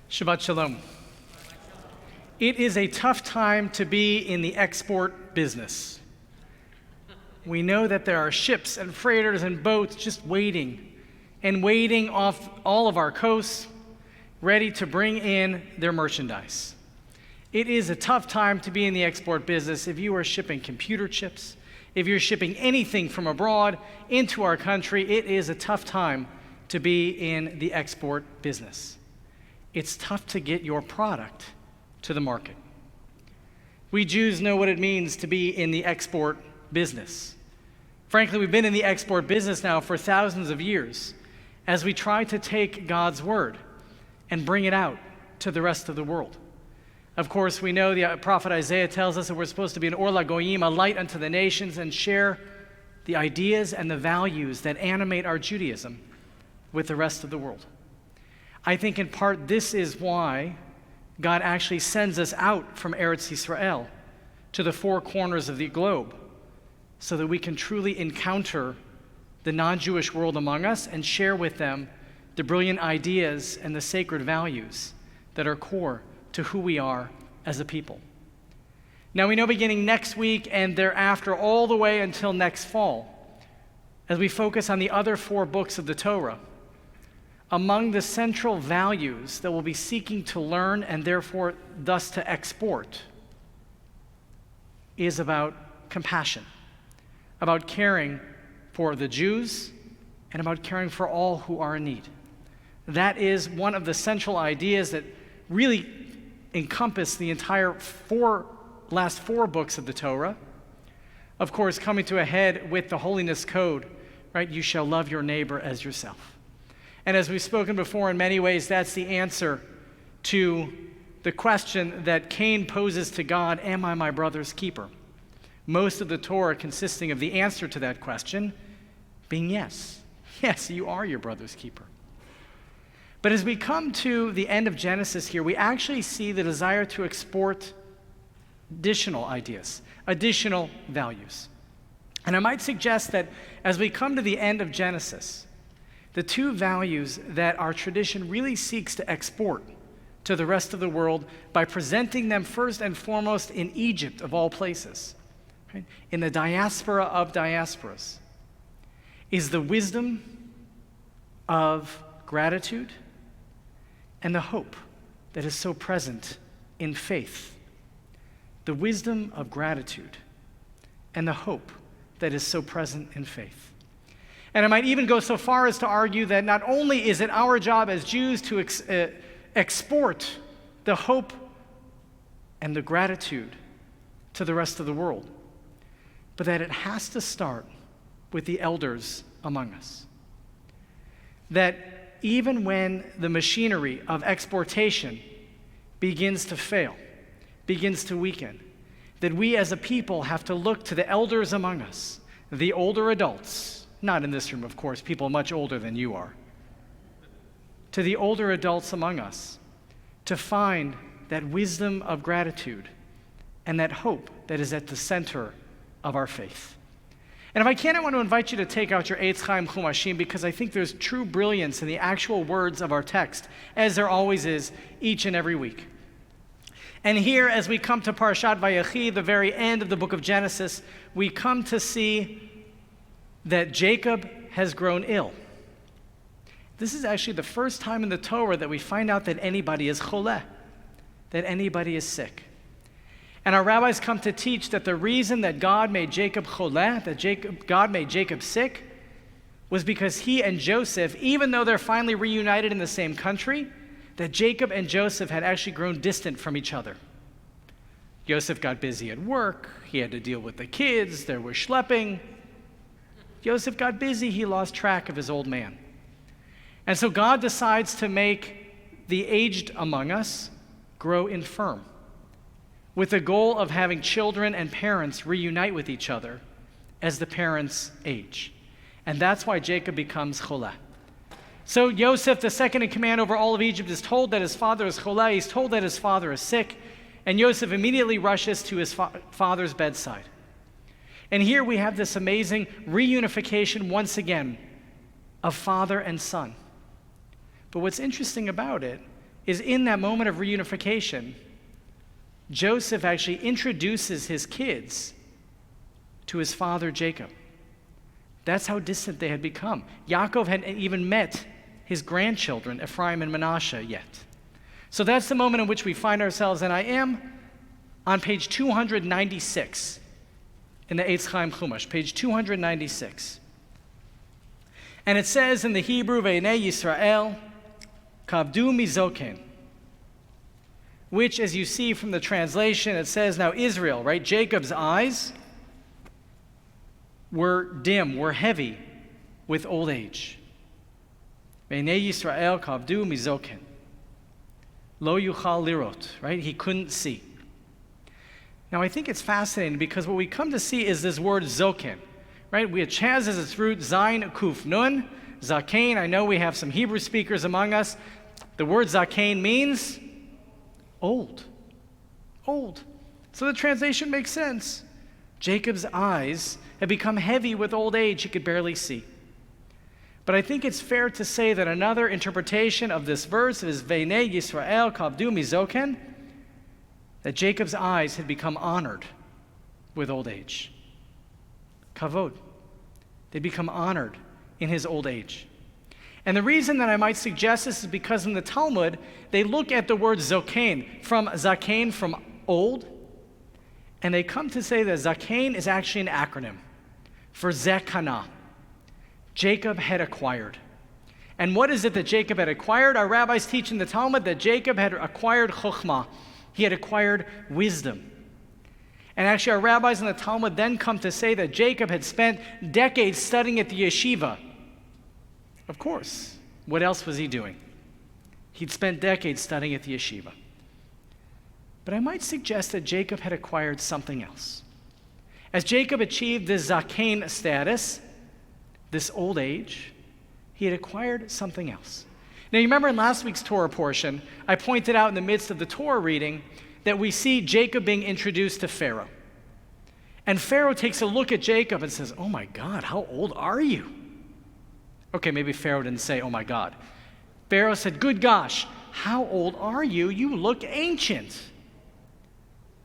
Shabbat Shalom. It is a tough time to be in the export business. We know that there are ships and freighters and boats just waiting off all of our coasts, ready to bring in their merchandise. It is a tough time to be in the export business if you are shipping computer chips, if you're shipping anything from abroad into our country. It is a tough time to be in the export business. It's tough to get your product to the market. We Jews know what it means to be in the export business. Frankly, we've been in the export business now for thousands of years as we try to take God's word and bring it out to the rest of the world. Of course, we know the prophet Isaiah tells us that we're supposed to be an Or LaGoyim, a light unto the nations, and share the ideas and the values that animate our Judaism with the rest of the world. I think in part this is why God actually sends us out from Eretz Yisrael to the four corners of the globe so that we can truly encounter the non-Jewish world among us and share with them the brilliant ideas and the sacred values that are core to who we are as a people. Now we know beginning next week and thereafter all the way until next fall, as we focus on the other four books of the Torah, among the central values that we'll be seeking to learn and therefore thus to export is about compassion, about caring for the Jews, and about caring for all who are in need. That is one of the central ideas that really encompass the entire last four books of the Torah. Of course, coming to a head with the Holiness Code, right? You shall love your neighbor as yourself. And as we've spoken before, in many ways, that's the answer to the question that Cain poses to God, am I my brother's keeper? Most of the Torah consisting of the answer to that question being yes. Yes, you are your brother's keeper. But as we come to the end of Genesis here, we actually see the desire to export additional ideas, additional values. And I might suggest that as we come to the end of Genesis, the two values that our tradition really seeks to export to the rest of the world by presenting them first and foremost in Egypt, of all places, right? In the diaspora of diasporas, is the wisdom of gratitude and the hope that is so present in faith. The wisdom of gratitude and the hope that is so present in faith. And I might even go so far as to argue that not only is it our job as Jews to export the hope and the gratitude to the rest of the world, but that it has to start with the elders among us. That even when the machinery of exportation begins to fail, begins to weaken, that we as a people have to look to the elders among us, the older adults, not in this room, of course, people much older than you are, to the older adults among us, to find that wisdom of gratitude and that hope that is at the center of our faith. And if I can, I want to invite you to take out your Eitz Chaim Chumashim, because I think there's true brilliance in the actual words of our text, as there always is each and every week. And here, as we come to Parashat Vayechi, the very end of the book of Genesis, we come to see that Jacob has grown ill. This is actually the first time in the Torah that we find out that anybody is choleh, that anybody is sick. And our rabbis come to teach that the reason that God made Jacob choleh, that God made Jacob sick, was because he and Joseph, even though they're finally reunited in the same country, that Jacob and Joseph had actually grown distant from each other. Joseph got busy at work, he had to deal with the kids, there was schlepping. Joseph got busy, he lost track of his old man. And so God decides to make the aged among us grow infirm, with the goal of having children and parents reunite with each other as the parents age. And that's why Jacob becomes choleh. So Joseph, the second in command over all of Egypt, is told that his father is choleh, he's told that his father is sick, and Joseph immediately rushes to his father's bedside. And here we have this amazing reunification once again of father and son. But what's interesting about it is in that moment of reunification, Joseph actually introduces his kids to his father Jacob. That's how distant they had become. Yaakov hadn't even met his grandchildren, Ephraim and Manasseh, yet. So that's the moment in which we find ourselves, and I am on page 296 in the Eitz Chaim Chumash, page 296. And it says in the Hebrew, Ve'enei Yisrael, Kavdu mizoken, which, as you see from the translation, it says, now Israel, right? Jacob's eyes were dim, were heavy with old age. Ve'enei Yisrael kavdu mizoken. Lo yuchal lirot, right? He couldn't see. Now, I think it's fascinating because what we come to see is this word zoken, right? We have Chaz as its root, Zayin, Kuf, Nun, Zakein. I know we have some Hebrew speakers among us. The word Zakein means old. Old. So the translation makes sense. Jacob's eyes had become heavy with old age. He could barely see. But I think it's fair to say that another interpretation of this verse is Ve'nei Yisrael kavdu mizoken, that Jacob's eyes had become honored with old age. Kavod. They become honored in his old age. And the reason that I might suggest this is because in the Talmud, they look at the word zokain, from old, and they come to say that zakein is actually an acronym for Zekana. Jacob had acquired. And what is it that Jacob had acquired? Our rabbis teach in the Talmud that Jacob had acquired chokhmah. He had acquired wisdom. And actually our rabbis in the Talmud then come to say that Jacob had spent decades studying at the yeshiva. Of course. What else was he doing? He'd spent decades studying at the yeshiva. But I might suggest that Jacob had acquired something else. As Jacob achieved this zakein status, this old age, he had acquired something else. Now, you remember in last week's Torah portion, I pointed out in the midst of the Torah reading that we see Jacob being introduced to Pharaoh. And Pharaoh takes a look at Jacob and says, oh my God, how old are you? Okay, maybe Pharaoh didn't say, oh my God. Pharaoh said, good gosh, how old are you? You look ancient.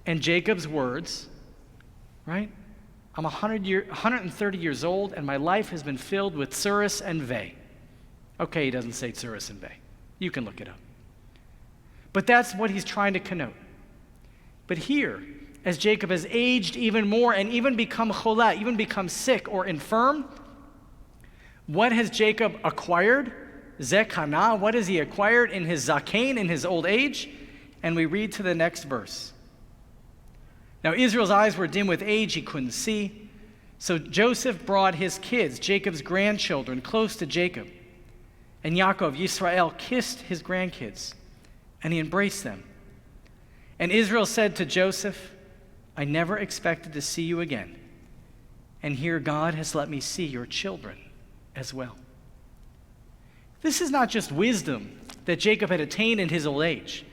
And Jacob's words, right? I'm 130 years old, and my life has been filled with tsuris and vei. Okay, he doesn't say tsuris and vei. You can look it up. But that's what he's trying to connote. But here, as Jacob has aged even more and even become cholah, even become sick or infirm, what has Jacob acquired? Zekana, what has he acquired in his zakein, in his old age? And we read to the next verse. Now, Israel's eyes were dim with age, he couldn't see. So Joseph brought his kids, Jacob's grandchildren, close to Jacob. And Yaakov, Yisrael, kissed his grandkids, and he embraced them. And Israel said to Joseph, I never expected to see you again. And here God has let me see your children as well. This is not just wisdom that Jacob had attained in his old age,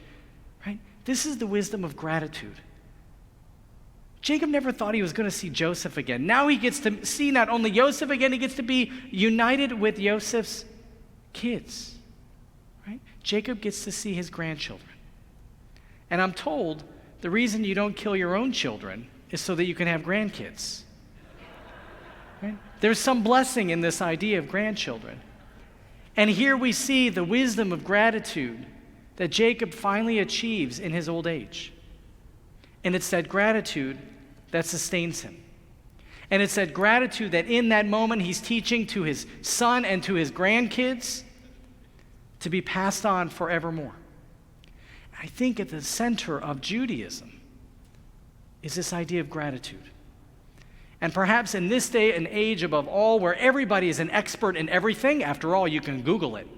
right? This is the wisdom of gratitude. Jacob never thought he was going to see Joseph again. Now he gets to see not only Joseph again, he gets to be united with Joseph's kids. Right? Jacob gets to see his grandchildren. And I'm told the reason you don't kill your own children is so that you can have grandkids. Right? There's some blessing in this idea of grandchildren. And here we see the wisdom of gratitude that Jacob finally achieves in his old age. And it's that gratitude that sustains him. And it's that gratitude that in that moment he's teaching to his son and to his grandkids to be passed on forevermore. I think at the center of Judaism is this idea of gratitude. And perhaps in this day and age above all, where everybody is an expert in everything, after all, you can Google it,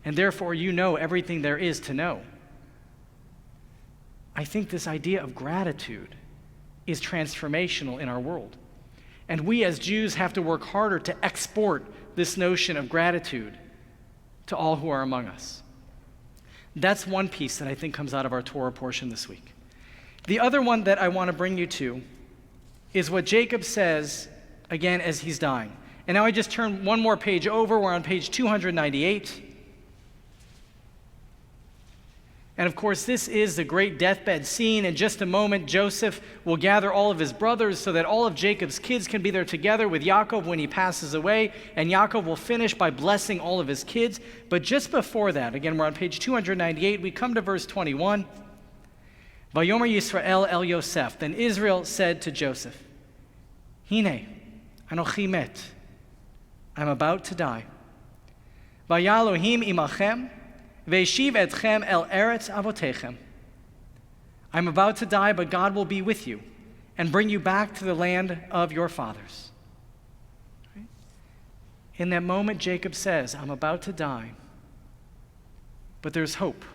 and therefore you know everything there is to know. I think this idea of gratitude is transformational in our world. And we as Jews have to work harder to export this notion of gratitude to all who are among us. That's one piece that I think comes out of our Torah portion this week. The other one that I want to bring you to is what Jacob says, again, as he's dying. And now I just turn one more page over. We're on page 298. And of course, this is the great deathbed scene. In just a moment, Joseph will gather all of his brothers so that all of Jacob's kids can be there together with Yaakov when he passes away. And Yaakov will finish by blessing all of his kids. But just before that, again, we're on page 298, we come to verse 21. Vayomer Yisrael el Yosef. Then Israel said to Joseph, Hine, anochi met. I'm about to die. Vaya Elohim imachem. Ve'shiv etchem el eretz avotechem. I'm about to die, but God will be with you and bring you back to the land of your fathers. Right? In that moment, Jacob says, I'm about to die, but there's hope.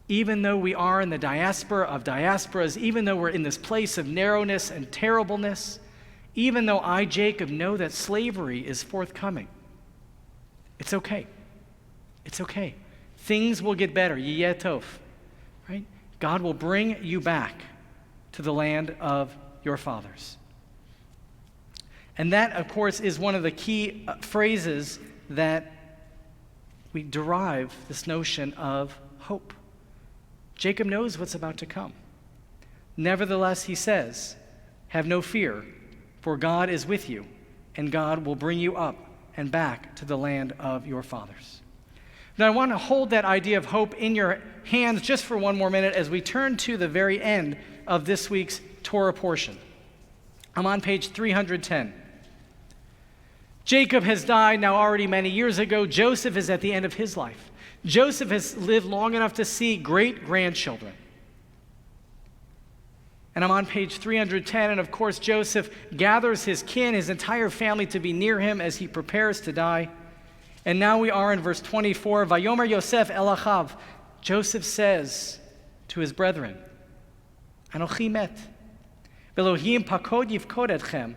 Even though we are in the diaspora of diasporas, even though we're in this place of narrowness and terribleness, even though I, Jacob, know that slavery is forthcoming, it's okay. It's okay. Things will get better. Yiyeh tov. Right? God will bring you back to the land of your fathers. And that, of course, is one of the key phrases that we derive this notion of hope. Jacob knows what's about to come. Nevertheless, he says, have no fear, for God is with you, and God will bring you up and back to the land of your fathers. Now, I want to hold that idea of hope in your hands just for one more minute as we turn to the very end of this week's Torah portion. I'm on page 310. Jacob has died now already many years ago. Joseph is at the end of his life. Joseph has lived long enough to see great-grandchildren. And I'm on page 310, and of course, Joseph gathers his kin, his entire family, to be near him as he prepares to die. And now we are in verse 24. Vayomer Yosef el achav. Joseph says to his brethren, Anochi met. Ve'Elohim pakod yifkod etchem.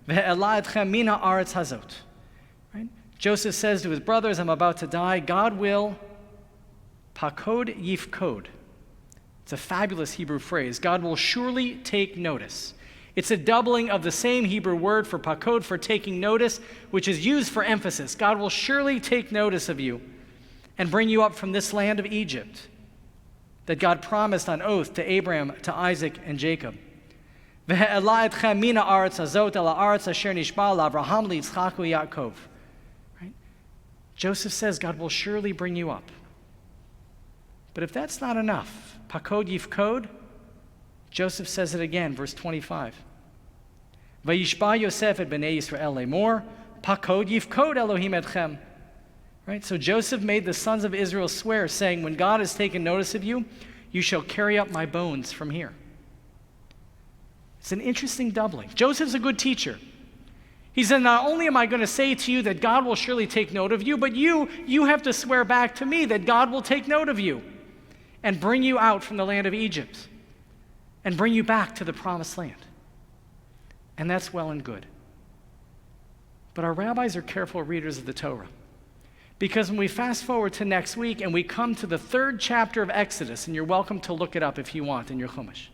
Ve'ela etchem min ha'aretz hazot. Right? Joseph says to his brothers, I'm about to die. God will pakod yifkod. It's a fabulous Hebrew phrase. God will surely take notice. It's a doubling of the same Hebrew word for pakod, for taking notice, which is used for emphasis. God will surely take notice of you and bring you up from this land of Egypt that God promised on oath to Abraham, to Isaac, and Jacob. Right? Joseph says God will surely bring you up. But if that's not enough, pakod yifkod, Joseph says it again, verse 25. Vayishba Yosef et bnei Yisrael lemor, pakod yifkod Elohim etchem. Right? So Joseph made the sons of Israel swear, saying, when God has taken notice of you, you shall carry up my bones from here. It's an interesting doubling. Joseph's a good teacher. He said, not only am I going to say to you that God will surely take note of you, but you have to swear back to me that God will take note of you and bring you out from the land of Egypt and bring you back to the promised land. And that's well and good. But our rabbis are careful readers of the Torah. Because when we fast forward to next week and we come to the 3rd chapter of Exodus, and you're welcome to look it up if you want in your Chumash.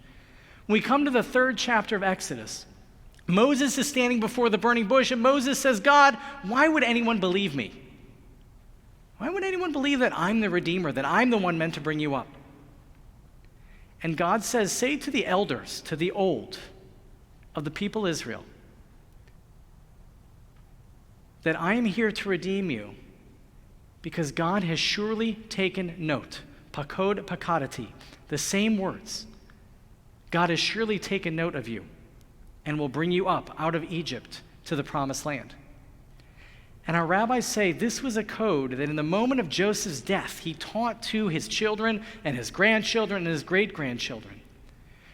When we come to the 3rd chapter of Exodus, Moses is standing before the burning bush, and Moses says, God, why would anyone believe me? Why would anyone believe that I'm the Redeemer, that I'm the one meant to bring you up? And God says, say to the elders, to the old of the people Israel, that I am here to redeem you because God has surely taken note. Pakod pakadati, the same words. God has surely taken note of you and will bring you up out of Egypt to the promised land. And our rabbis say this was a code that in the moment of Joseph's death, he taught to his children and his grandchildren and his great-grandchildren.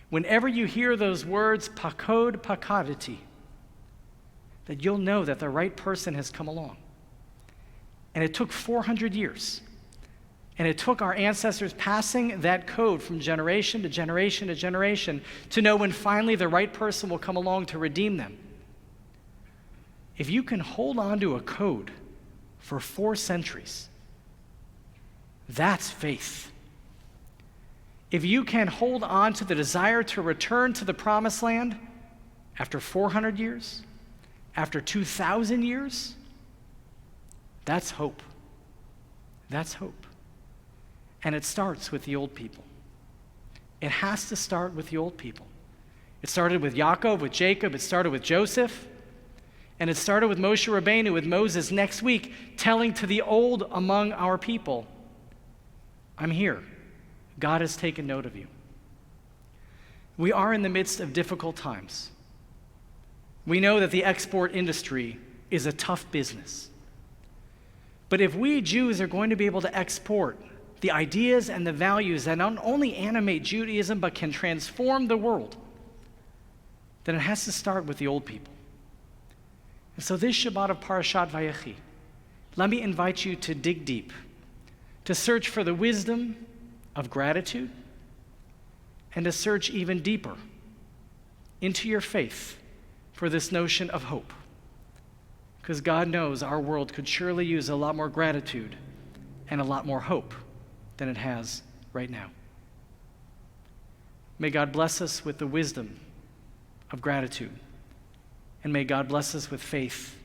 Whenever you hear those words, pakod pakadati, that you'll know that the right person has come along. And it took 400 years. And it took our ancestors passing that code from generation to generation to generation to know when finally the right person will come along to redeem them. If you can hold on to a code for 4 centuries, that's faith. If you can hold on to the desire to return to the promised land after 400 years, after 2,000 years, that's hope. That's hope. And it starts with the old people. It has to start with the old people. It started with Yaakov, with Jacob, it started with Joseph, and it started with Moshe Rabbeinu, with Moses next week, telling to the old among our people, I'm here. God has taken note of you. We are in the midst of difficult times. We know that the export industry is a tough business. But if we Jews are going to be able to export the ideas and the values that not only animate Judaism but can transform the world, then it has to start with the old people. And so this Shabbat of Parashat Vayechi, let me invite you to dig deep, to search for the wisdom of gratitude, and to search even deeper into your faith for this notion of hope. Because God knows our world could surely use a lot more gratitude and a lot more hope than it has right now. May God bless us with the wisdom of gratitude, and may God bless us with faith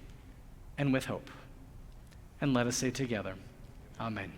and with hope. And let us say together, Amen.